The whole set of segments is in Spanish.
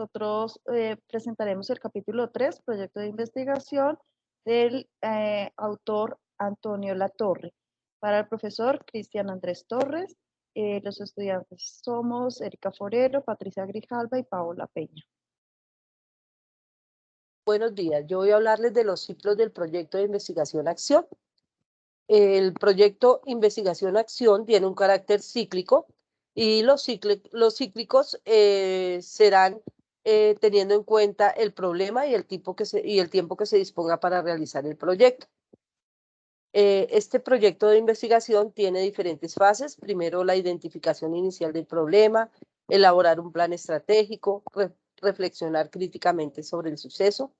Nosotros presentaremos el capítulo 3, proyecto de investigación del autor Antonio Latorre. Para el profesor Cristian Andrés Torres, los estudiantes somos Erika Forero, Patricia Grijalva y Paola Peña. Buenos días, yo voy a hablarles de los ciclos del proyecto de investigación-acción. El proyecto investigación-acción tiene un carácter cíclico y los cíclicos serán teniendo en cuenta el problema y el tiempo que se disponga para realizar el proyecto. Este proyecto de investigación tiene diferentes fases. Primero, la identificación inicial del problema, elaborar un plan estratégico, reflexionar críticamente sobre el suceso.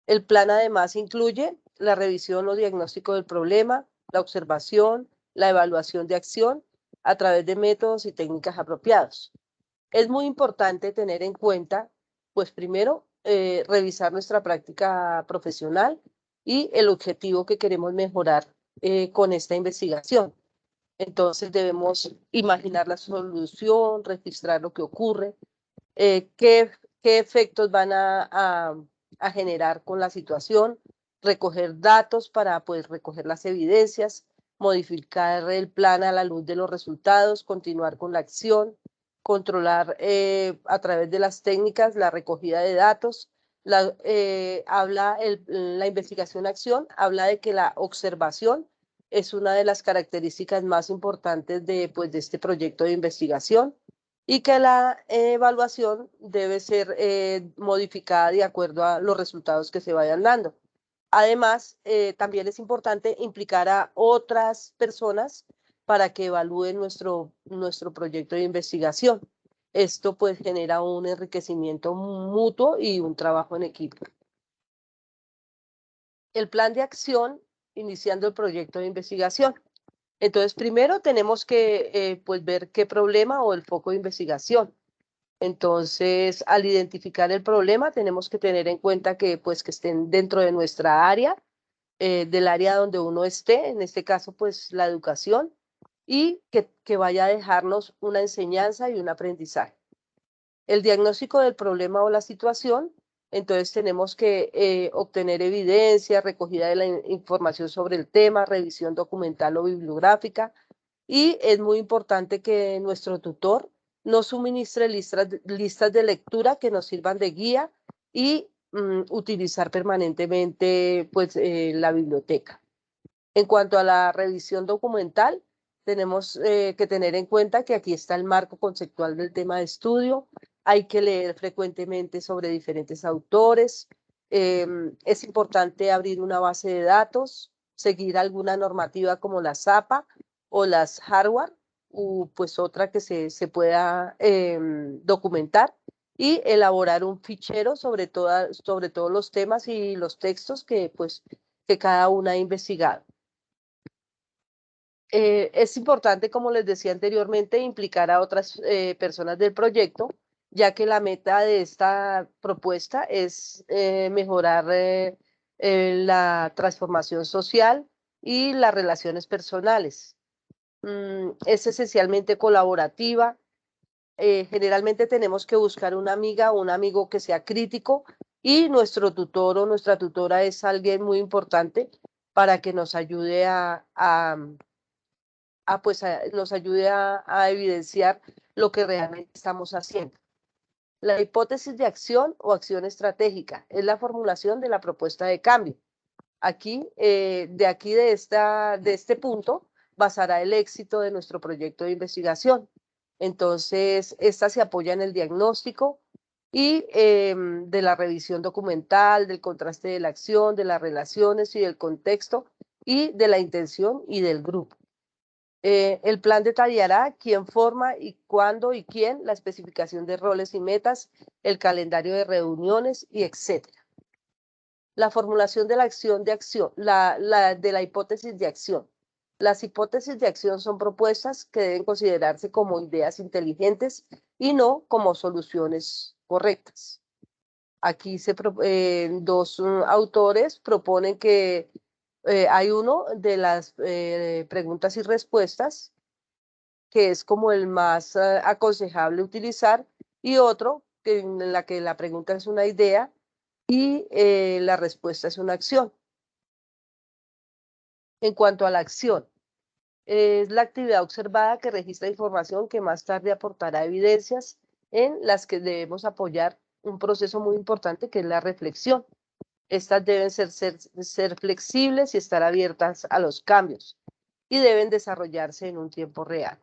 El plan además incluye la revisión o diagnóstico del problema, la observación, la evaluación de acción a través de métodos y técnicas apropiados. Es muy importante tener en cuenta, pues primero, revisar nuestra práctica profesional y el objetivo que queremos mejorar con esta investigación. Entonces debemos imaginar la solución, registrar lo que ocurre, qué efectos van a generar con la situación, recoger datos para pues, recoger las evidencias, modificar el plan a la luz de los resultados, continuar con la acción, controlar a través de las técnicas la recogida de datos. La investigación-acción habla de que la observación es una de las características más importantes de este proyecto de investigación y que la evaluación debe ser modificada de acuerdo a los resultados que se vayan dando. Además, también es importante implicar a otras personas para que evalúen nuestro proyecto de investigación. Esto pues genera un enriquecimiento mutuo y un trabajo en equipo. El plan de acción iniciando el proyecto de investigación. Entonces, primero tenemos que pues ver qué problema o el foco de investigación. Entonces, al identificar el problema, tenemos que tener en cuenta que estén dentro de nuestra área, del área donde uno esté, en este caso, pues la educación, y que vaya a dejarnos una enseñanza y un aprendizaje. El diagnóstico del problema o la situación, entonces tenemos que obtener evidencia, recogida de la información sobre el tema, revisión documental o bibliográfica, y es muy importante que nuestro tutor nos suministre listas de lectura que nos sirvan de guía y utilizar permanentemente la biblioteca. En cuanto a la revisión documental, tenemos que tener en cuenta que aquí está el marco conceptual del tema de estudio. Hay que leer frecuentemente sobre diferentes autores. Es importante abrir una base de datos, seguir alguna normativa como la SAPA o las Harvard, u pues otra que se pueda documentar, y elaborar un fichero sobre todos los temas y los textos que cada una ha investigado. Es importante, como les decía anteriormente, implicar a otras personas del proyecto, ya que la meta de esta propuesta es mejorar la transformación social y las relaciones personales. Es esencialmente colaborativa. Generalmente tenemos que buscar una amiga o un amigo que sea crítico, y nuestro tutor o nuestra tutora es alguien muy importante para que nos ayude nos ayude a evidenciar lo que realmente estamos haciendo. La hipótesis de acción o acción estratégica es la formulación de la propuesta de cambio. Aquí, de este punto, basará el éxito de nuestro proyecto de investigación. Entonces, esta se apoya en el diagnóstico y de la revisión documental, del contraste de la acción, de las relaciones y del contexto, y de la intención y del grupo. El plan detallará quién forma y cuándo y quién, la especificación de roles y metas, el calendario de reuniones y etc. La formulación de la de la hipótesis de acción. Las hipótesis de acción son propuestas que deben considerarse como ideas inteligentes y no como soluciones correctas. Aquí dos autores proponen que hay uno de las preguntas y respuestas, que es como el más aconsejable utilizar, y otro en la que la pregunta es una idea y la respuesta es una acción. En cuanto a la acción, es la actividad observada que registra información que más tarde aportará evidencias en las que debemos apoyar un proceso muy importante que es la reflexión. Estas deben ser flexibles y estar abiertas a los cambios y deben desarrollarse en un tiempo real.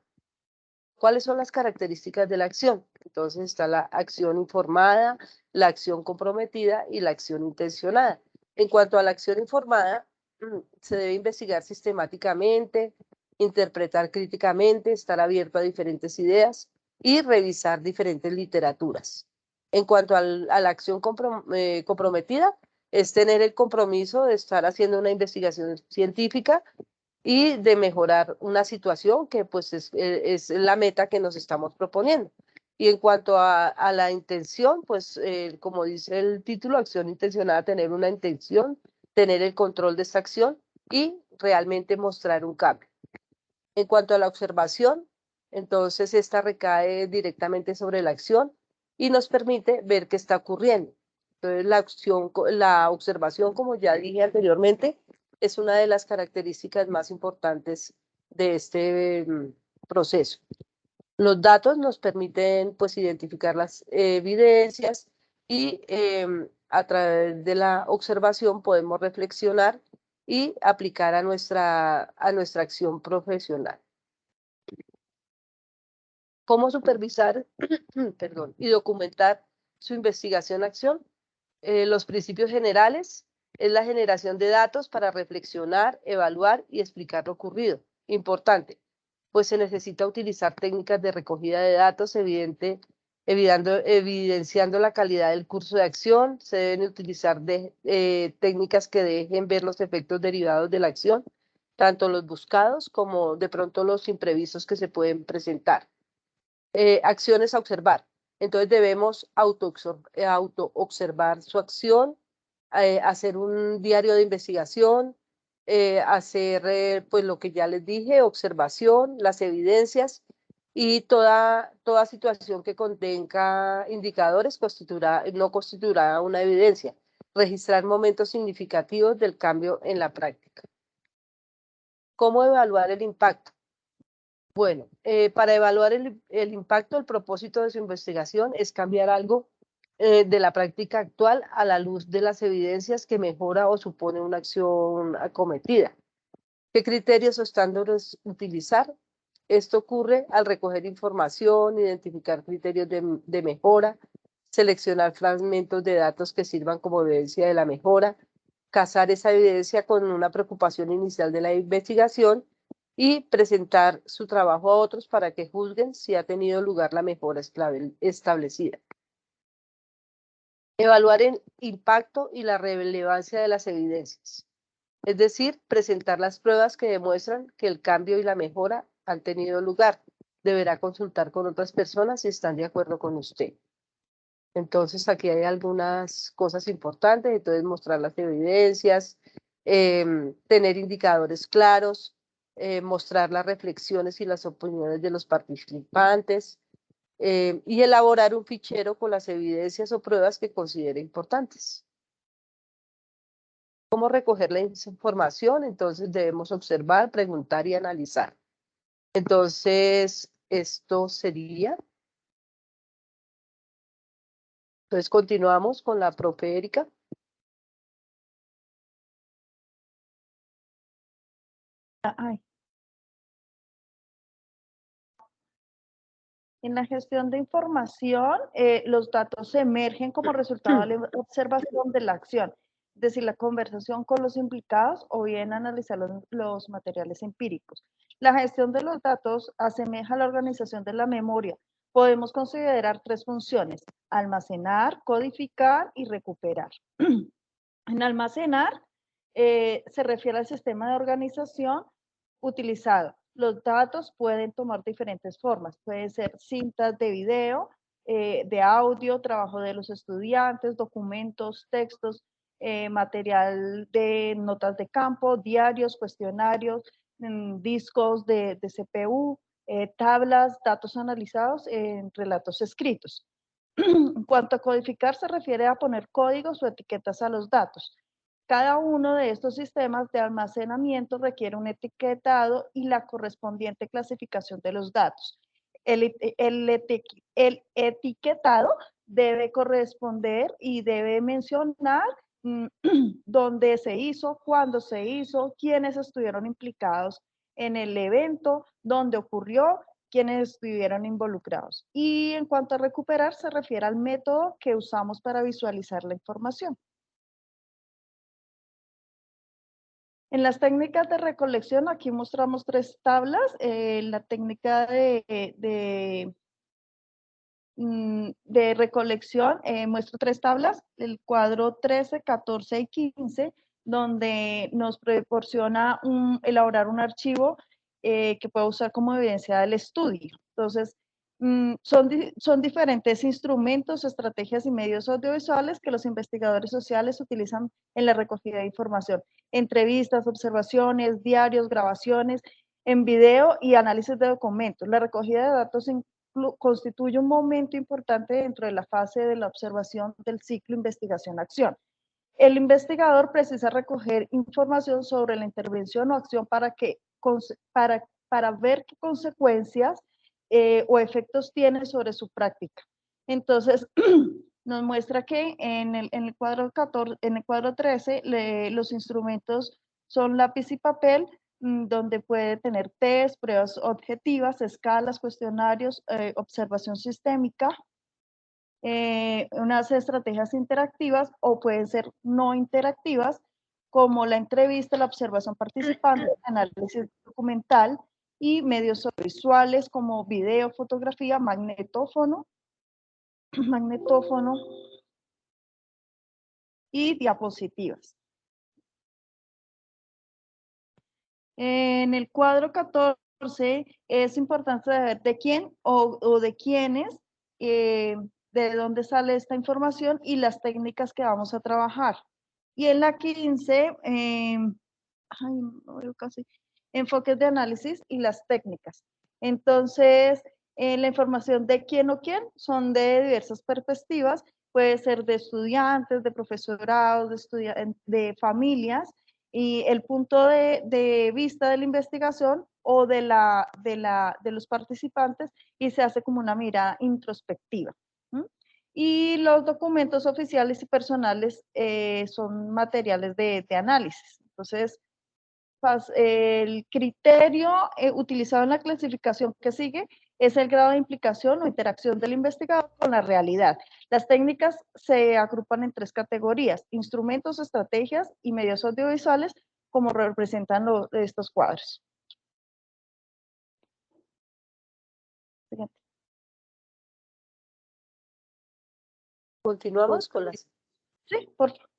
¿Cuáles son las características de la acción? Entonces está la acción informada, la acción comprometida y la acción intencionada. En cuanto a la acción informada, se debe investigar sistemáticamente, interpretar críticamente, estar abierto a diferentes ideas y revisar diferentes literaturas. En cuanto a la acción comprometida, es tener el compromiso de estar haciendo una investigación científica y de mejorar una situación que pues es la meta que nos estamos proponiendo. Y en cuanto a la intención, pues como dice el título, acción intencionada, tener una intención, tener el control de esta acción y realmente mostrar un cambio. En cuanto a la observación, entonces esta recae directamente sobre la acción y nos permite ver qué está ocurriendo. Entonces la observación, como ya dije anteriormente, es una de las características más importantes de este proceso. Los datos nos permiten pues identificar las evidencias y a través de la observación podemos reflexionar y aplicar a nuestra acción profesional. ¿Cómo supervisar perdón, y documentar su investigación-acción? Los principios generales es la generación de datos para reflexionar, evaluar y explicar lo ocurrido. Importante, pues se necesita utilizar técnicas de recogida de datos evidenciando la calidad del curso de acción. Se deben utilizar técnicas que dejen ver los efectos derivados de la acción, tanto los buscados como de pronto los imprevistos que se pueden presentar. Acciones a observar. Entonces debemos auto-observar su acción, hacer un diario de investigación, hacer pues lo que ya les dije, observación, las evidencias y toda situación que contenga indicadores no constituirá una evidencia. Registrar momentos significativos del cambio en la práctica. ¿Cómo evaluar el impacto? Bueno, para evaluar el impacto, el propósito de su investigación es cambiar algo de la práctica actual a la luz de las evidencias que mejora o supone una acción acometida. ¿Qué criterios o estándares utilizar? Esto ocurre al recoger información, identificar criterios de mejora, seleccionar fragmentos de datos que sirvan como evidencia de la mejora, casar esa evidencia con una preocupación inicial de la investigación y presentar su trabajo a otros para que juzguen si ha tenido lugar la mejora establecida. Evaluar el impacto y la relevancia de las evidencias. Es decir, presentar las pruebas que demuestran que el cambio y la mejora han tenido lugar. Deberá consultar con otras personas si están de acuerdo con usted. Entonces, aquí hay algunas cosas importantes. Entonces, mostrar las evidencias, tener indicadores claros, mostrar las reflexiones y las opiniones de los participantes y elaborar un fichero con las evidencias o pruebas que considere importantes. ¿Cómo recoger la información? Entonces debemos observar, preguntar y analizar. Entonces, esto sería. Entonces, continuamos con la profe Erika. En la gestión de información, los datos emergen como resultado de la observación de la acción, es decir, la conversación con los implicados o bien analizar los materiales empíricos. La gestión de los datos asemeja a la organización de la memoria. Podemos considerar tres funciones: almacenar, codificar y recuperar. En almacenar se refiere al sistema de organización utilizado. Los datos pueden tomar diferentes formas. Pueden ser cintas de video, de audio, trabajo de los estudiantes, documentos, textos, material de notas de campo, diarios, cuestionarios, discos de CPU, tablas, datos analizados en relatos escritos. En cuanto a codificar, se refiere a poner códigos o etiquetas a los datos. Cada uno de estos sistemas de almacenamiento requiere un etiquetado y la correspondiente clasificación de los datos. El etiquetado debe corresponder y debe mencionar dónde se hizo, cuándo se hizo, quiénes estuvieron implicados en el evento, dónde ocurrió, quiénes estuvieron involucrados. Y en cuanto a recuperar, se refiere al método que usamos para visualizar la información. En las técnicas de recolección, aquí mostramos 3 tablas. La técnica de recolección muestra 3 tablas, el cuadro 13, 14 y 15, donde nos proporciona elaborar un archivo que puede usar como evidencia del estudio. Entonces, son diferentes instrumentos, estrategias y medios audiovisuales que los investigadores sociales utilizan en la recogida de información. Entrevistas, observaciones, diarios, grabaciones, en video y análisis de documentos. La recogida de datos constituye un momento importante dentro de la fase de la observación del ciclo investigación-acción. El investigador precisa recoger información sobre la intervención o acción para ver qué consecuencias o efectos tiene sobre su práctica. Entonces, nos muestra que en el cuadro 14, en el cuadro 13, los instrumentos son lápiz y papel, donde puede tener test, pruebas objetivas, escalas, cuestionarios, observación sistémica, unas estrategias interactivas o pueden ser no interactivas, como la entrevista, la observación participante, análisis documental y medios visuales como video, fotografía, magnetófono y diapositivas. En el cuadro 14 es importante saber de quién o de quiénes, de dónde sale esta información y las técnicas que vamos a trabajar. Y en la 15, no veo casi, enfoques de análisis y las técnicas. Entonces, la información de quién o quién son de diversas perspectivas, puede ser de estudiantes, de profesorados, de familias, y el punto de vista de la investigación o de los participantes, y se hace como una mirada introspectiva. Y los documentos oficiales y personales son materiales de análisis. Entonces, el criterio utilizado en la clasificación que sigue es el grado de implicación o interacción del investigador con la realidad. Las técnicas se agrupan en 3 categorías: instrumentos, estrategias y medios audiovisuales, como representan estos cuadros. Siguiente. Continuamos con las... Sí, por favor.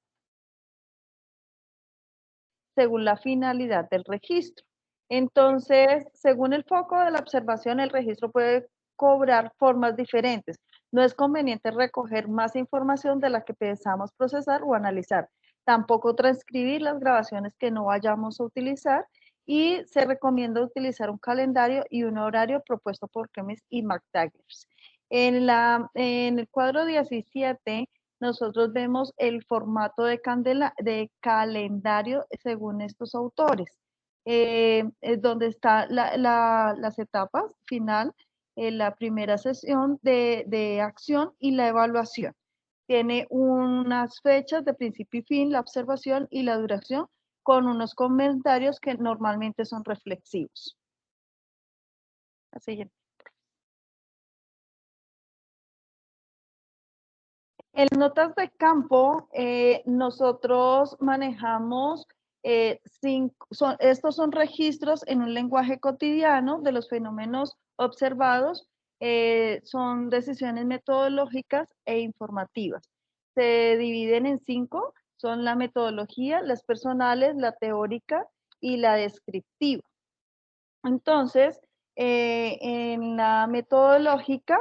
Según la finalidad del registro. Entonces, según el foco de la observación, el registro puede cobrar formas diferentes. No es conveniente recoger más información de la que pensamos procesar o analizar. Tampoco transcribir las grabaciones que no vayamos a utilizar, y se recomienda utilizar un calendario y un horario propuesto por Kemis y McTaggart. En el cuadro 17, nosotros vemos el formato de calendario según estos autores, donde están las etapas final, la primera sesión de acción y la evaluación. Tiene unas fechas de principio y fin, la observación y la duración, con unos comentarios que normalmente son reflexivos. La siguiente. En notas de campo, nosotros manejamos estos son registros en un lenguaje cotidiano de los fenómenos observados, son decisiones metodológicas e informativas. Se dividen en 5, son la metodología, las personales, la teórica y la descriptiva. Entonces, en la metodológica,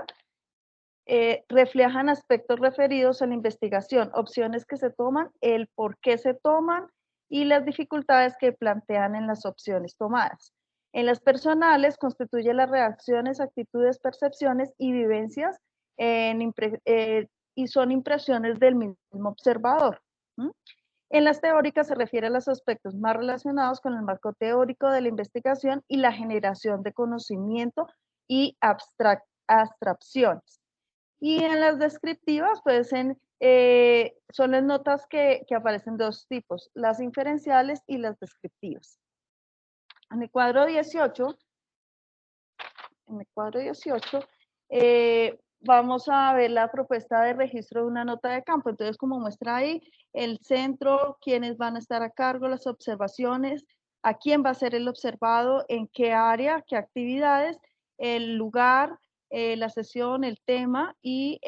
reflejan aspectos referidos a la investigación, opciones que se toman, el por qué se toman y las dificultades que plantean en las opciones tomadas. En las personales, constituye las reacciones, actitudes, percepciones y vivencias y son impresiones del mismo observador. En las teóricas se refiere a los aspectos más relacionados con el marco teórico de la investigación y la generación de conocimiento y abstracciones. Y en las descriptivas, pues son las notas que aparecen de dos tipos, las inferenciales y las descriptivas. En el cuadro 18, vamos a ver la propuesta de registro de una nota de campo. Entonces, como muestra ahí, el centro, quiénes van a estar a cargo, las observaciones, a quién va a ser el observado, en qué área, qué actividades, el lugar, la sesión, el tema y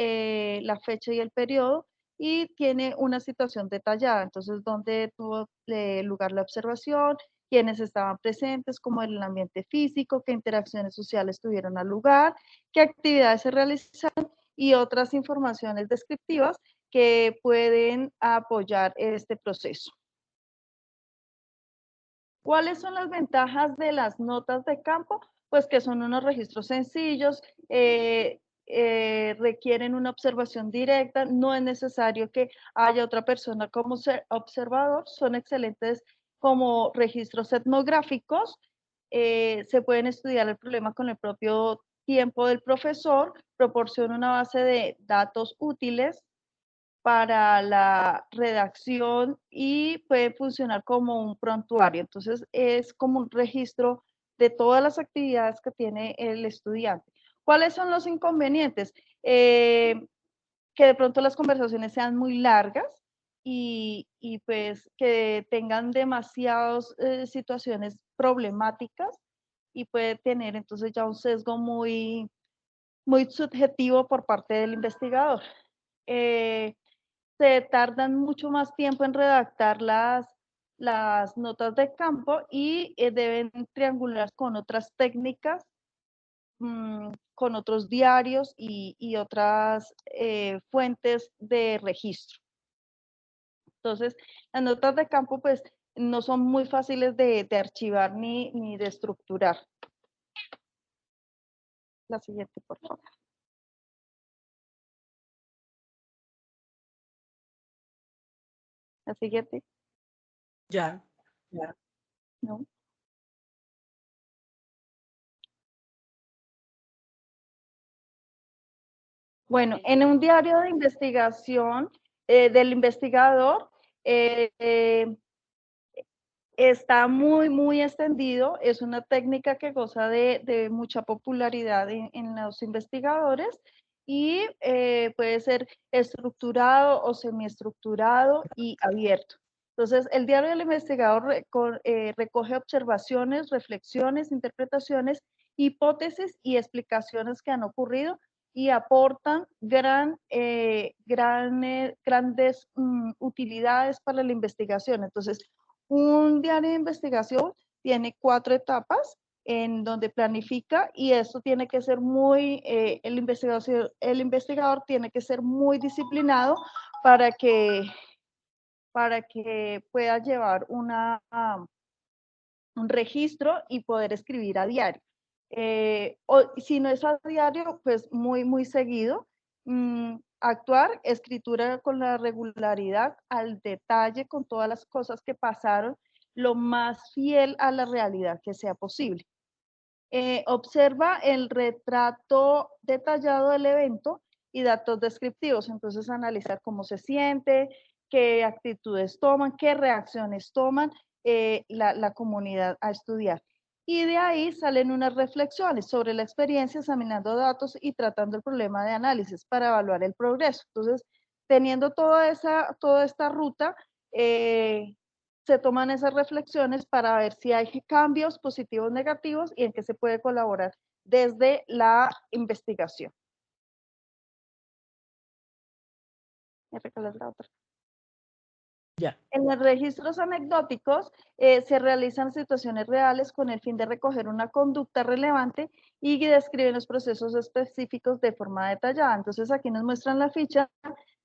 la fecha y el periodo, y tiene una situación detallada. Entonces, dónde tuvo lugar la observación, quiénes estaban presentes, como el ambiente físico, qué interacciones sociales tuvieron al lugar, qué actividades se realizaron y otras informaciones descriptivas que pueden apoyar este proceso. ¿Cuáles son las ventajas de las notas de campo? Pues que son unos registros sencillos, requieren una observación directa, no es necesario que haya otra persona como observador, son excelentes como registros etnográficos, se pueden estudiar el problema con el propio tiempo del profesor, proporciona una base de datos útiles para la redacción y puede funcionar como un prontuario. Entonces, es como un registro de todas las actividades que tiene el estudiante. ¿Cuáles son los inconvenientes? Que de pronto las conversaciones sean muy largas y pues que tengan demasiadas situaciones problemáticas y puede tener entonces ya un sesgo muy subjetivo por parte del investigador. Se tardan mucho más tiempo en redactar las notas de campo y deben triangular con otras técnicas, con otros diarios y otras fuentes de registro. Entonces, las notas de campo pues no son muy fáciles de archivar ni de estructurar. La siguiente, por favor. La siguiente. Ya. No. Bueno, en un diario de investigación del investigador está muy extendido, es una técnica que goza de mucha popularidad en los investigadores y puede ser estructurado o semiestructurado y abierto. Entonces, el diario del investigador recoge observaciones, reflexiones, interpretaciones, hipótesis y explicaciones que han ocurrido y aportan grandes utilidades para la investigación. Entonces, un diario de investigación tiene 4 etapas en donde planifica y eso tiene que ser el investigador tiene que ser muy disciplinado para que pueda llevar un registro y poder escribir a diario. O si no es a diario, pues muy seguido. Actuar, escritura con la regularidad, al detalle, con todas las cosas que pasaron, lo más fiel a la realidad que sea posible. Observa el retrato detallado del evento y datos descriptivos. Entonces, analizar cómo se siente, qué actitudes toman, qué reacciones toman la comunidad a estudiar. Y de ahí salen unas reflexiones sobre la experiencia, examinando datos y tratando el problema de análisis para evaluar el progreso. Entonces, teniendo toda esta ruta, se toman esas reflexiones para ver si hay cambios positivos, negativos y en qué se puede colaborar desde la investigación. ¿Me recuerdas la otra? Ya. En los registros anecdóticos se realizan situaciones reales con el fin de recoger una conducta relevante y describen los procesos específicos de forma detallada. Entonces aquí nos muestran la ficha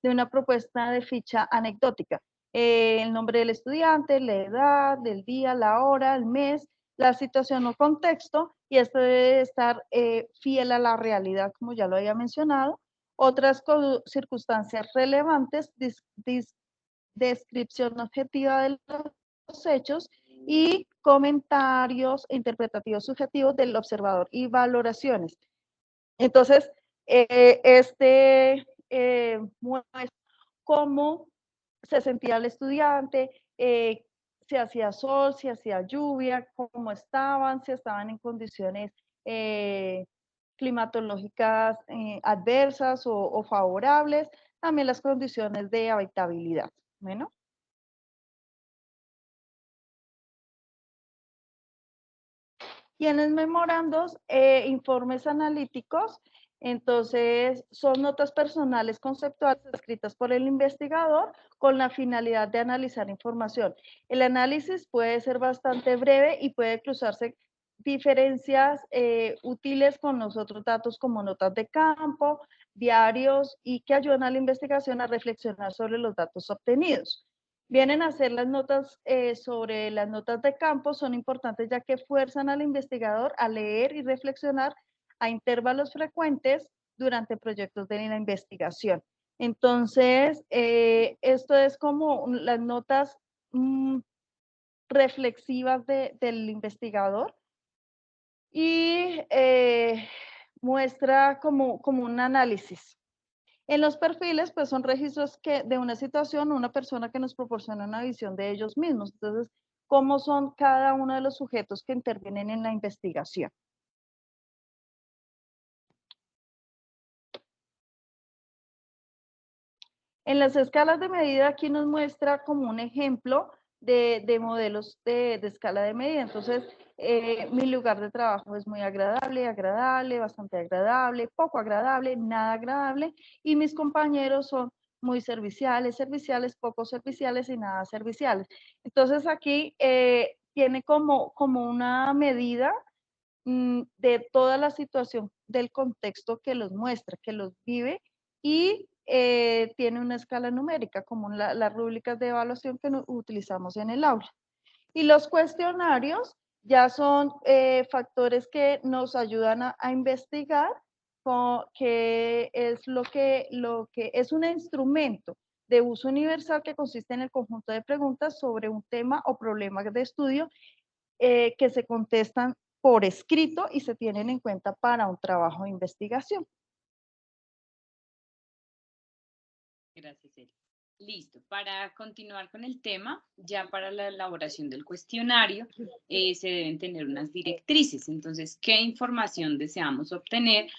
de una propuesta de ficha anecdótica. El nombre del estudiante, la edad, el día, la hora, el mes, la situación o contexto, y esto debe estar fiel a la realidad, como ya lo había mencionado, otras circunstancias relevantes, descripción objetiva de los hechos y comentarios interpretativos subjetivos del observador y valoraciones. Entonces, muestra cómo se sentía el estudiante, si hacía sol, si hacía lluvia, cómo estaban, si estaban en condiciones climatológicas adversas o favorables, también las condiciones de habitabilidad. Bueno. Y en los memorandos, informes analíticos, entonces son notas personales conceptuales escritas por el investigador con la finalidad de analizar información. El análisis puede ser bastante breve y puede cruzarse diferencias útiles con los otros datos como notas de campo, diarios y que ayudan a la investigación a reflexionar sobre los datos obtenidos. Vienen a hacer las notas sobre las notas de campo, son importantes ya que fuerzan al investigador a leer y reflexionar a intervalos frecuentes durante proyectos de la investigación. Entonces, esto es como las notas reflexivas del investigador y muestra como un análisis. En los perfiles, pues son registros de una situación, una persona que nos proporciona una visión de ellos mismos. Entonces, ¿cómo son cada uno de los sujetos que intervienen en la investigación? En las escalas de medida aquí nos muestra como un ejemplo de modelos de escala de medida. Entonces, mi lugar de trabajo es muy agradable, bastante agradable, poco agradable, nada agradable, y mis compañeros son muy serviciales, poco serviciales y nada serviciales. Entonces, aquí tiene como una medida de toda la situación del contexto que los muestra, que los vive, y tiene una escala numérica, como las rúbricas de evaluación que utilizamos en el aula. Y los cuestionarios ya son factores que nos ayudan a investigar, que es lo que es un instrumento de uso universal que consiste en el conjunto de preguntas sobre un tema o problema de estudio que se contestan por escrito y se tienen en cuenta para un trabajo de investigación. Gracias, Eli. Listo, para continuar con el tema, ya para la elaboración del cuestionario se deben tener unas directrices. Entonces, ¿qué información deseamos obtener?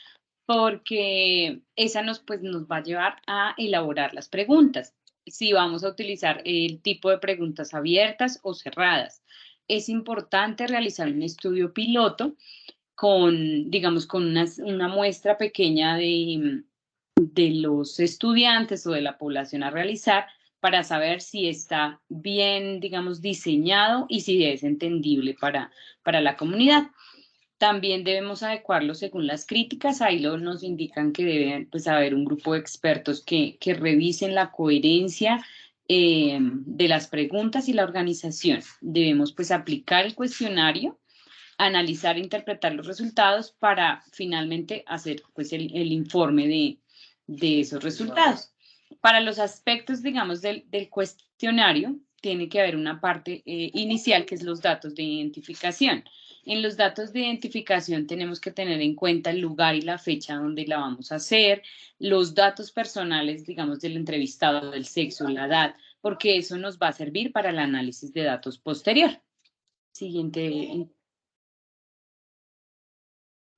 Porque esa nos va a llevar a elaborar las preguntas. Si vamos a utilizar el tipo de preguntas abiertas o cerradas. Es importante realizar un estudio piloto con, digamos, con una muestra pequeña de los estudiantes o de la población a realizar para saber si está bien, digamos, diseñado y si es entendible para la comunidad. También debemos adecuarlo según las críticas. Ahí nos indican que debe haber un grupo de expertos que revisen la coherencia de las preguntas y la organización. Debemos aplicar el cuestionario, analizar e interpretar los resultados para finalmente hacer el informe de esos resultados. Para los aspectos, digamos, del cuestionario, tiene que haber una parte inicial que es los datos de identificación. En los datos de identificación tenemos que tener en cuenta el lugar y la fecha donde la vamos a hacer, los datos personales, digamos, del entrevistado, del sexo, la edad, porque eso nos va a servir para el análisis de datos posterior. Siguiente.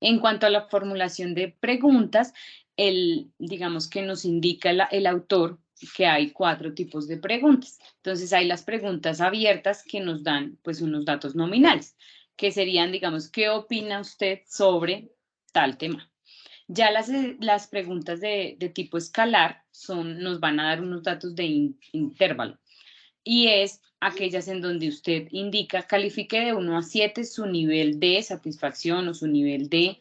En cuanto a la formulación de preguntas, digamos que nos indica el autor que hay 4 tipos de preguntas. Entonces, hay las preguntas abiertas que nos dan, unos datos nominales, que serían, digamos, ¿qué opina usted sobre tal tema? Ya las preguntas de tipo escalar nos van a dar unos datos de intervalo. Y es aquellas en donde usted indica, califique de 1 a 7 su nivel de satisfacción o su nivel de,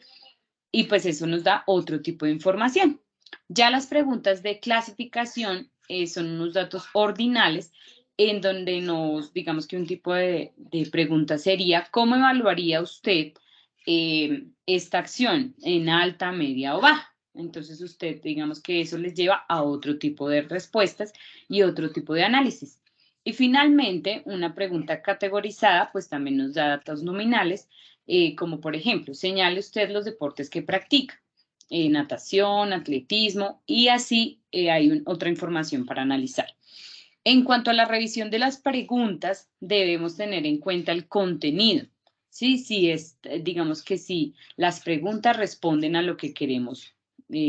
y eso nos da otro tipo de información. Ya las preguntas de clasificación son unos datos ordinales en donde digamos que un tipo de pregunta sería, ¿cómo evaluaría usted esta acción en alta, media o baja? Entonces usted, digamos que eso les lleva a otro tipo de respuestas y otro tipo de análisis. Y finalmente, una pregunta categorizada, pues también nos da datos nominales, como por ejemplo, señale usted los deportes que practica, natación, atletismo, y así hay otra información para analizar. En cuanto a la revisión de las preguntas, debemos tener en cuenta el contenido. Sí, digamos que si las preguntas responden a lo que queremos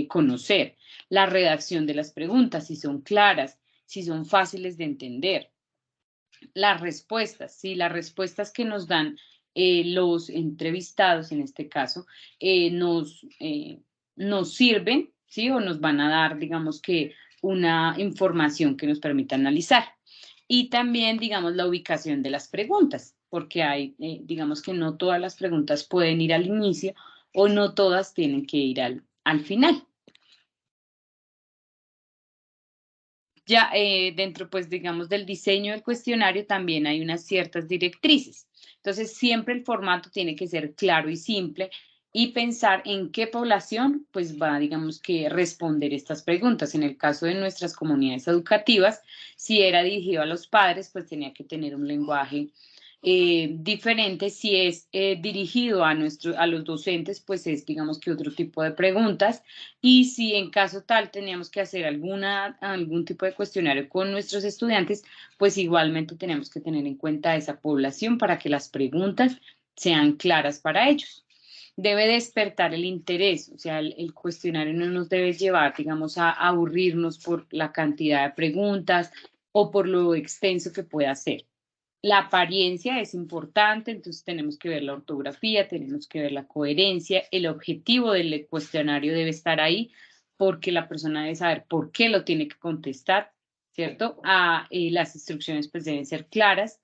conocer, la redacción de las preguntas, si son claras, si son fáciles de entender, las respuestas que nos dan los entrevistados en este caso, nos sirven, ¿sí? O nos van a dar, digamos que, una información que nos permita analizar. Y también, digamos, la ubicación de las preguntas, porque hay, digamos que no todas las preguntas pueden ir al inicio o no todas tienen que ir al final. Ya dentro, pues, digamos, del diseño del cuestionario también hay unas ciertas directrices. Entonces, siempre el formato tiene que ser claro y simple y pensar en qué población, pues, va, digamos, que responder estas preguntas. En el caso de nuestras comunidades educativas, si era dirigido a los padres, pues tenía que tener un lenguaje diferente. Si es dirigido a los docentes, pues es, digamos que otro tipo de preguntas. Y si en caso tal teníamos que hacer algún tipo de cuestionario con nuestros estudiantes, pues igualmente tenemos que tener en cuenta a esa población para que las preguntas sean claras para ellos. Debe despertar el interés, o sea, el cuestionario no nos debe llevar, digamos, a aburrirnos por la cantidad de preguntas o por lo extenso que pueda ser. La apariencia es importante, entonces tenemos que ver la ortografía, tenemos que ver la coherencia, el objetivo del cuestionario debe estar ahí porque la persona debe saber por qué lo tiene que contestar, ¿cierto? Las instrucciones pues deben ser claras.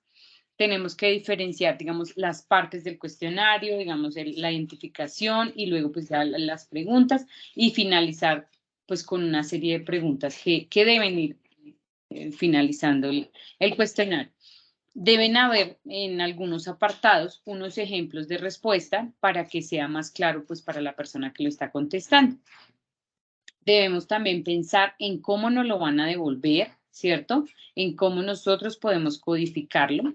Tenemos que diferenciar, digamos, las partes del cuestionario, digamos, la identificación y luego pues ya las preguntas y finalizar pues con una serie de preguntas que deben ir finalizando el cuestionario. Deben haber en algunos apartados unos ejemplos de respuesta para que sea más claro pues para la persona que lo está contestando. Debemos también pensar en cómo nos lo van a devolver, ¿cierto? En cómo nosotros podemos codificarlo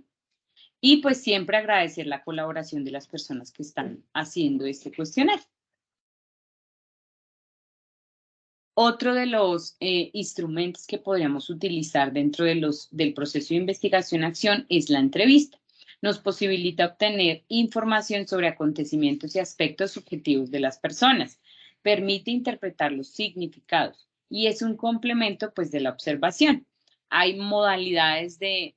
y pues siempre agradecer la colaboración de las personas que están haciendo este cuestionario. Otro de los instrumentos que podríamos utilizar dentro del proceso de investigación-acción es la entrevista. Nos posibilita obtener información sobre acontecimientos y aspectos subjetivos de las personas. Permite interpretar los significados y es un complemento pues de la observación. Hay modalidades de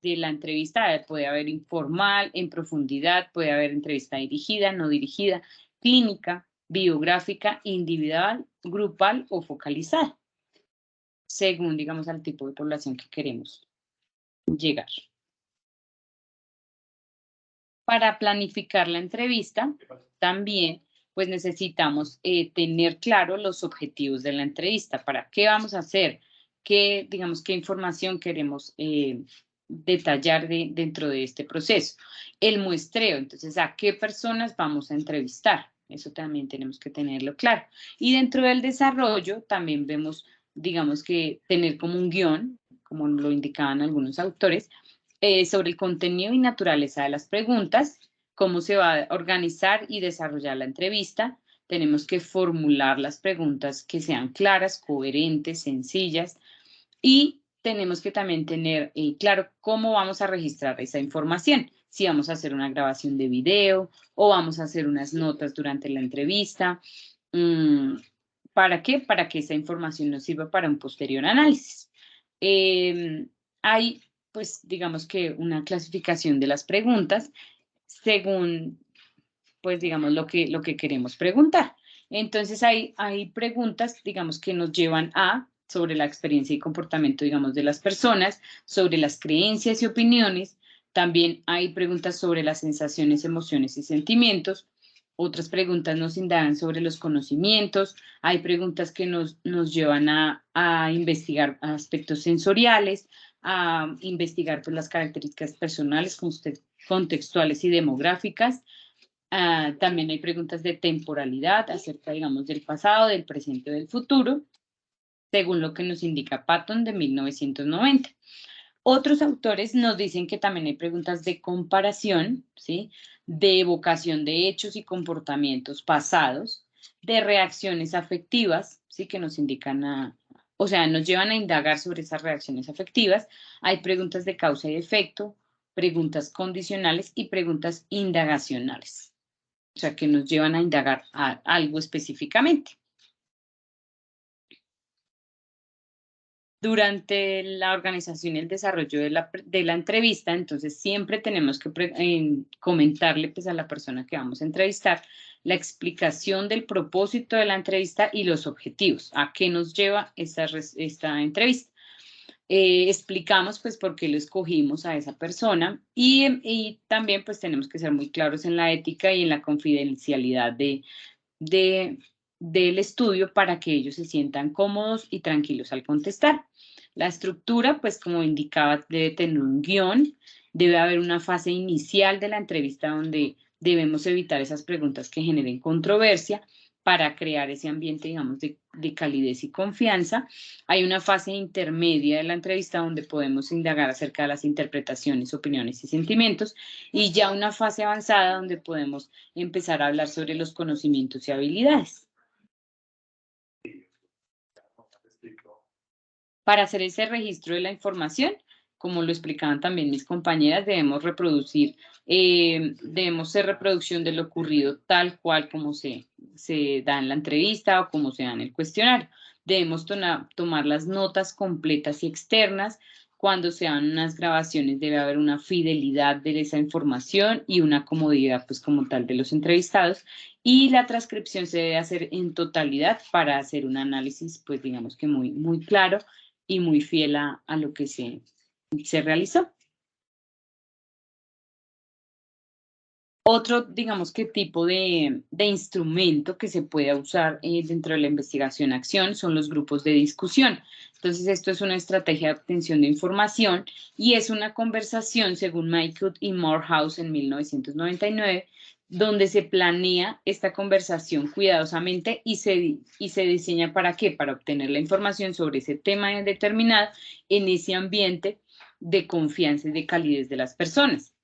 la entrevista, puede haber informal, en profundidad, puede haber entrevista dirigida, no dirigida, clínica, biográfica, individual, grupal o focalizada, según, digamos, al tipo de población que queremos llegar. Para planificar la entrevista, también, pues necesitamos tener claro los objetivos de la entrevista. ¿Para qué vamos a hacer? ¿Qué, digamos, qué información queremos detallar dentro de este proceso? El muestreo, entonces, ¿a qué personas vamos a entrevistar? Eso también tenemos que tenerlo claro. Y dentro del desarrollo también vemos, digamos que tener como un guión, como lo indicaban algunos autores, sobre el contenido y naturaleza de las preguntas, cómo se va a organizar y desarrollar la entrevista. Tenemos que formular las preguntas que sean claras, coherentes, sencillas y tenemos que también tener claro cómo vamos a registrar esa información. Si vamos a hacer una grabación de video o vamos a hacer unas notas durante la entrevista. ¿Para qué? Para que esa información nos sirva para un posterior análisis. Hay, pues, digamos que una clasificación de las preguntas según, pues, digamos, lo que queremos preguntar. Entonces, hay preguntas, digamos, que nos llevan sobre la experiencia y comportamiento, digamos, de las personas, sobre las creencias y opiniones. También hay preguntas sobre las sensaciones, emociones y sentimientos. Otras preguntas nos indagan sobre los conocimientos. Hay preguntas que nos llevan a investigar aspectos sensoriales, a investigar pues, las características personales, contextuales y demográficas. También hay preguntas de temporalidad acerca, digamos, del pasado, del presente o del futuro, según lo que nos indica Patton de 1990. Otros autores nos dicen que también hay preguntas de comparación, ¿sí? De evocación de hechos y comportamientos pasados, de reacciones afectivas, ¿sí? Que nos indican o sea, nos llevan a indagar sobre esas reacciones afectivas. Hay preguntas de causa y efecto, preguntas condicionales y preguntas indagacionales. O sea, que nos llevan a indagar algo específicamente. Durante la organización y el desarrollo de la entrevista, entonces siempre tenemos que comentarle pues, a la persona que vamos a entrevistar la explicación del propósito de la entrevista y los objetivos, a qué nos lleva esta entrevista. Explicamos pues por qué lo escogimos a esa persona y también pues tenemos que ser muy claros en la ética y en la confidencialidad del estudio para que ellos se sientan cómodos y tranquilos al contestar. La estructura, pues como indicaba, debe tener un guión, debe haber una fase inicial de la entrevista donde debemos evitar esas preguntas que generen controversia para crear ese ambiente, digamos, de calidez y confianza. Hay una fase intermedia de la entrevista donde podemos indagar acerca de las interpretaciones, opiniones y sentimientos, y ya una fase avanzada donde podemos empezar a hablar sobre los conocimientos y habilidades. Para hacer ese registro de la información, como lo explicaban también mis compañeras, debemos ser reproducción de lo ocurrido tal cual como se da en la entrevista o como se da en el cuestionario. Debemos tomar las notas completas y externas. Cuando se dan unas grabaciones debe haber una fidelidad de esa información y una comodidad pues como tal de los entrevistados, y la transcripción se debe hacer en totalidad para hacer un análisis pues digamos que muy, muy claro y muy fiel a lo que se realizó. Otro, digamos que tipo de instrumento que se puede usar dentro de la investigación-acción son los grupos de discusión. Entonces, esto es una estrategia de obtención de información y es una conversación, según Maycutt y Morehouse en 1999, donde se planea esta conversación cuidadosamente y se diseña ¿para qué? Para obtener la información sobre ese tema determinado en ese ambiente de confianza y de calidez de las personas.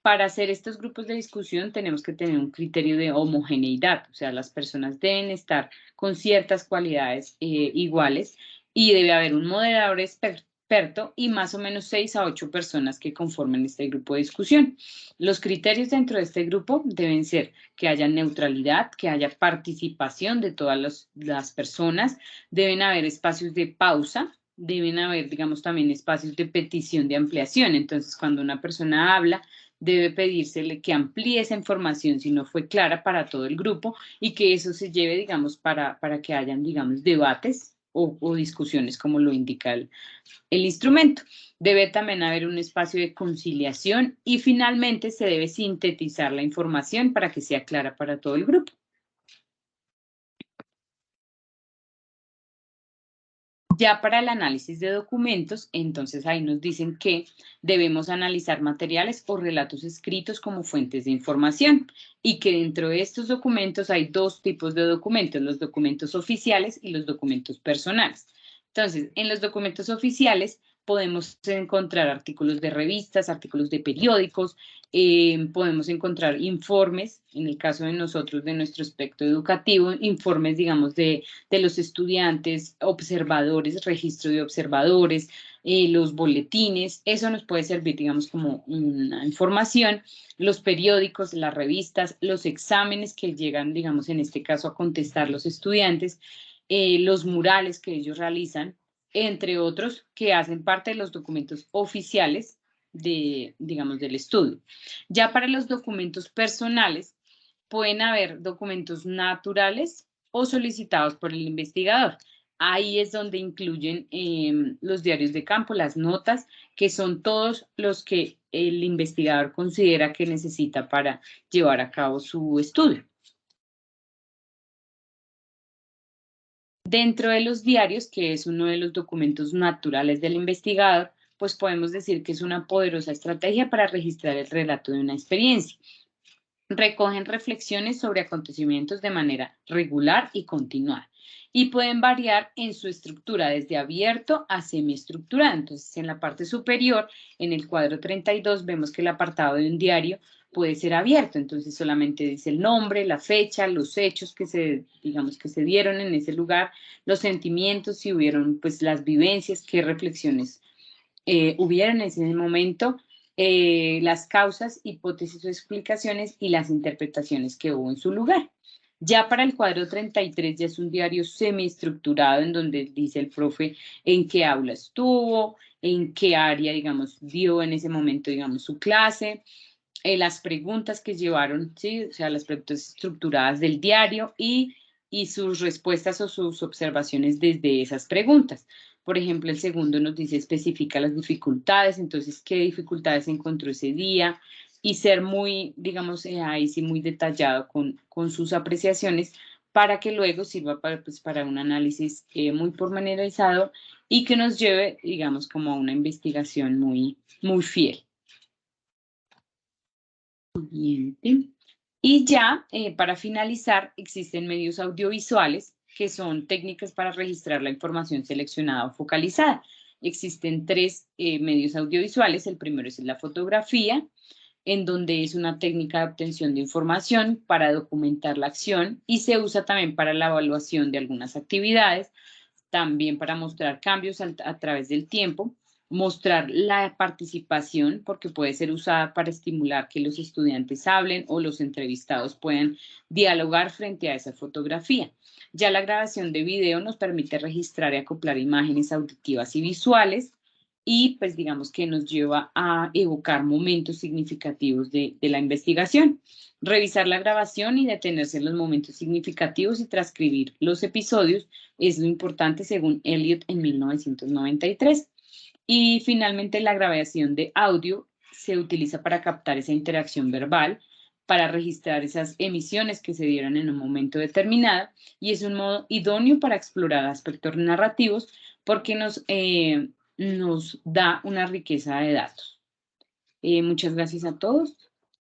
Para hacer estos grupos de discusión tenemos que tener un criterio de homogeneidad, o sea, las personas deben estar con ciertas cualidades iguales y debe haber un moderador experto y más o menos 6 a 8 personas que conformen este grupo de discusión. Los criterios dentro de este grupo deben ser que haya neutralidad, que haya participación de todas las personas, deben haber espacios de pausa, deben haber, digamos, también espacios de petición de ampliación. Entonces, cuando una persona habla, debe pedírsele que amplíe esa información si no fue clara para todo el grupo y que eso se lleve, digamos, para que hayan, digamos, debates o discusiones como lo indica el instrumento. Debe también haber un espacio de conciliación y finalmente se debe sintetizar la información para que sea clara para todo el grupo. Ya para el análisis de documentos, entonces ahí nos dicen que debemos analizar materiales o relatos escritos como fuentes de información y que dentro de estos documentos hay dos tipos de documentos, los documentos oficiales y los documentos personales. Entonces, en los documentos oficiales podemos encontrar artículos de revistas, artículos de periódicos, podemos encontrar informes, en el caso de nosotros, de nuestro aspecto educativo, informes, digamos, de los estudiantes, observadores, registro de observadores, los boletines, eso nos puede servir, digamos, como una información, los periódicos, las revistas, los exámenes que llegan, digamos, en este caso a contestar los estudiantes, los murales que ellos realizan, entre otros, que hacen parte de los documentos oficiales digamos, del estudio. Ya para los documentos personales, pueden haber documentos naturales o solicitados por el investigador. Ahí es donde incluyen los diarios de campo, las notas, que son todos los que el investigador considera que necesita para llevar a cabo su estudio. Dentro de los diarios, que es uno de los documentos naturales del investigador, pues podemos decir que es una poderosa estrategia para registrar el relato de una experiencia. recogen reflexiones sobre acontecimientos de manera regular y continuada y pueden variar en su estructura desde abierto a semiestructurado. Entonces, en la parte superior, en el cuadro 32, vemos que el apartado de un diario puede ser abierto, entonces solamente dice el nombre, la fecha, los hechos que digamos que se dieron en ese lugar, los sentimientos, si hubieron pues las vivencias, qué reflexiones hubieron en ese momento, las causas, hipótesis o explicaciones y las interpretaciones que hubo en su lugar. Ya para el cuadro 33 ya es un diario semiestructurado en donde dice el profe en qué aula estuvo, en qué área, digamos, dio en ese momento, digamos, su clase, las preguntas que llevaron, ¿sí? O sea, las preguntas estructuradas del diario y sus respuestas o sus observaciones desde esas preguntas. Por ejemplo, el segundo nos dice especifica las dificultades, entonces, ¿qué dificultades encontró ese día? Y ser muy, digamos, ahí sí muy detallado con sus apreciaciones para que luego sirva pues, para un análisis muy pormenorizado y que nos lleve, digamos, como a una investigación muy, muy fiel. Siguiente. Y ya, para finalizar, existen medios audiovisuales que son técnicas para registrar la información seleccionada o focalizada. Existen tres medios audiovisuales. El primero es la fotografía, en donde es una técnica de obtención de información para documentar la acción y se usa también para la evaluación de algunas actividades, también para mostrar cambios a través del tiempo, mostrar la participación, porque puede ser usada para estimular que los estudiantes hablen o los entrevistados puedan dialogar frente a esa fotografía. Ya la grabación de video nos permite registrar y acoplar imágenes auditivas y visuales y pues digamos que nos lleva a evocar momentos significativos de la investigación. Revisar la grabación y detenerse en los momentos significativos y transcribir los episodios es lo importante según Elliot en 1993. Y finalmente la grabación de audio se utiliza para captar esa interacción verbal, para registrar esas emisiones que se dieron en un momento determinado y es un modo idóneo para explorar aspectos narrativos porque nos da una riqueza de datos. Muchas gracias a todos.